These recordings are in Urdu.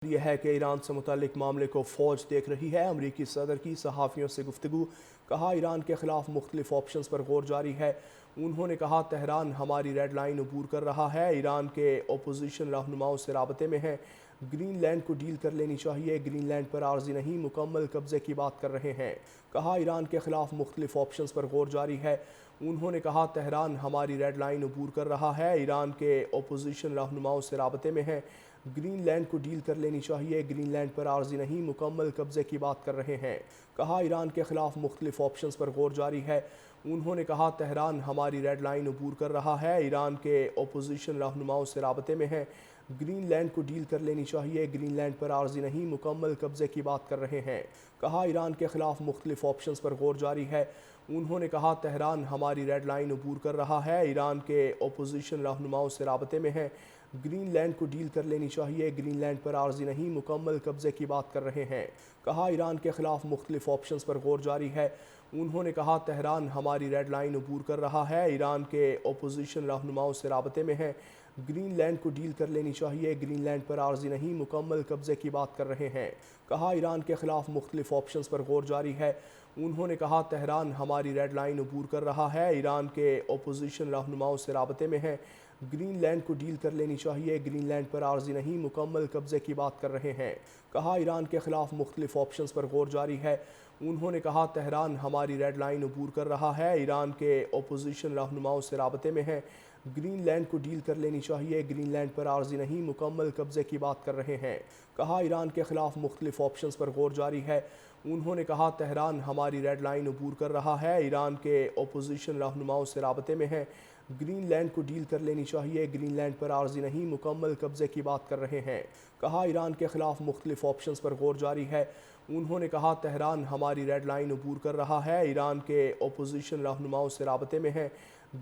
یہ ہے کہ ایران سے متعلق معاملے کو فوج دیکھ رہی ہے۔ امریکی صدر کی صحافیوں سے گفتگو، کہا ایران کے خلاف مختلف آپشنز پر غور جاری ہے۔ انہوں نے کہا تہران ہماری ریڈ لائن عبور کر رہا ہے، ایران کے اپوزیشن رہنماؤں سے رابطے میں ہے، گرین لینڈ کو ڈیل کر لینی چاہیے، گرین لینڈ پر عارضی نہیں مکمل قبضے کی بات کر رہے ہیں۔ کہا ایران کے خلاف مختلف آپشنز پر غور جاری ہے۔ انہوں نے کہا تہران ہماری ریڈ لائن عبور کر رہا ہے، ایران کے اپوزیشن رہنماؤں سے رابطے میں ہے، گرین لینڈ کو ڈیل کر لینی چاہیے، گرین لینڈ پر عارضی نہیں مکمل قبضے کی بات کر رہے ہیں۔ کہا ایران کے خلاف مختلف آپشنز پر غور جاری ہے۔ انہوں نے کہا تہران ہماری ریڈ لائن عبور کر رہا ہے، ایران کے اپوزیشن رہنماؤں سے رابطے میں ہے، گرین لینڈ کو ڈیل کر لینی چاہیے، گرین لینڈ پر عارضی نہیں مکمل قبضے کی بات کر رہے ہیں۔ کہا ایران کے خلاف مختلف آپشنز پر غور جاری ہے۔ انہوں نے کہا تہران ہماری ریڈ لائن عبور کر رہا ہے، ایران کے اپوزیشن رہنماؤں سے رابطے میں ہے، گرین لینڈ کو ڈیل کر لینی چاہیے، گرین لینڈ پر عارضی نہیں مکمل قبضے کی بات کر رہے ہیں۔ کہا ایران کے خلاف مختلف آپشنز پر غور جاری ہے۔ انہوں نے کہا تہران ہماری ریڈ لائن عبور کر رہا ہے، ایران کے اپوزیشن رہنماؤں سے رابطے میں ہے، گرین لینڈ کو ڈیل کر لینی چاہیے، گرین لینڈ پر عارضی نہیں مکمل قبضے کی بات کر رہے ہیں۔ کہا ایران کے خلاف مختلف آپشنز پر غور جاری ہے۔ انہوں نے کہا تہران ہماری ریڈ لائن عبور کر رہا ہے، ایران کے اپوزیشن رہنماؤں سے رابطے میں ہے، گرین لینڈ کو ڈیل کر لینی چاہیے، گرین لینڈ پر عارضی نہیں مکمل قبضے کی بات کر رہے ہیں۔ کہا ایران کے خلاف مختلف آپشنز پر غور جاری ہے۔ انہوں نے کہا تہران ہماری ریڈ لائن عبور کر رہا ہے، ایران کے اپوزیشن رہنماؤں سے رابطے میں ہے، گرین لینڈ کو ڈیل کر لینی چاہیے، گرین لینڈ پر عارضی نہیں مکمل قبضے کی بات کر رہے ہیں۔ کہا ایران کے خلاف مختلف آپشنز پر غور جاری ہے۔ انہوں نے کہا تہران ہماری ریڈ لائن عبور کر رہا ہے، ایران کے اپوزیشن رہنماؤں سے رابطے میں ہے، گرین لینڈ کو ڈیل کر لینی چاہیے، گرین لینڈ پر عارضی نہیں مکمل قبضے کی بات کر رہے ہیں۔ کہا ایران کے خلاف مختلف آپشنز پر غور جاری ہے۔ انہوں نے کہا تہران ہماری ریڈ لائن عبور کر رہا ہے، ایران کے اپوزیشن رہنماؤں سے رابطے میں ہے،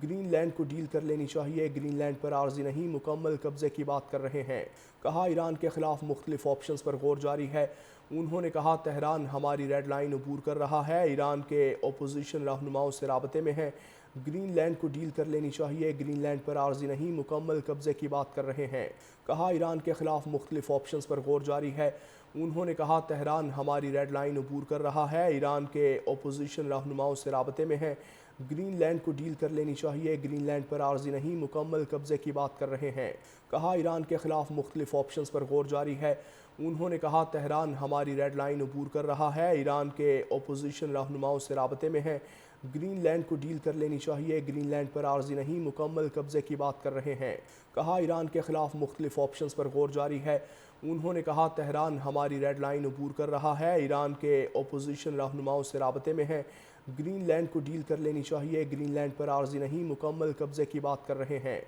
گرین لینڈ کو ڈیل کر لینی چاہیے، گرین لینڈ پر عارضی نہیں مکمل قبضے کی بات کر رہے ہیں۔ کہا ایران کے خلاف مختلف آپشنز پر غور جاری ہے۔ انہوں نے کہا تہران ہماری ریڈ لائن عبور کر رہا ہے، ایران کے اپوزیشن رہنماؤں سے رابطے میں ہے، گرین لینڈ کو ڈیل کر لینی چاہیے، گرین لینڈ پر عارضی نہیں مکمل قبضے کی بات کر رہے ہیں۔ کہا ایران کے خلاف مختلف آپشنز پر غور جاری ہے۔ انہوں نے کہا تہران ہماری ریڈ لائن عبور کر رہا ہے، ایران کے اپوزیشن رہنماؤں سے رابطے میں ہے، گرین لینڈ کو ڈیل کر لینی چاہیے، گرین لینڈ پر عارضی نہیں مکمل قبضے کی بات کر رہے ہیں۔ کہا ایران کے خلاف مختلف آپشنز پر غور جاری ہے۔ انہوں نے کہا تہران ہماری ریڈ لائن عبور کر رہا ہے، ایران کے اپوزیشن رہنماؤں سے رابطے میں ہے، گرین لینڈ کو ڈیل کر لینی چاہیے، گرین لینڈ پر عارضی نہیں مکمل قبضے کی بات کر رہے ہیں۔ کہا ایران کے خلاف مختلف آپشنز پر غور جاری ہے۔ انہوں نے کہا تہران ہماری ریڈ لائن عبور کر رہا ہے، ایران کے اپوزیشن رہنماؤں سے رابطے میں ہے، گرین لینڈ کو ڈیل کر لینی چاہیے، گرین لینڈ پر عارضی نہیں مکمل قبضے کی بات کر رہے ہیں۔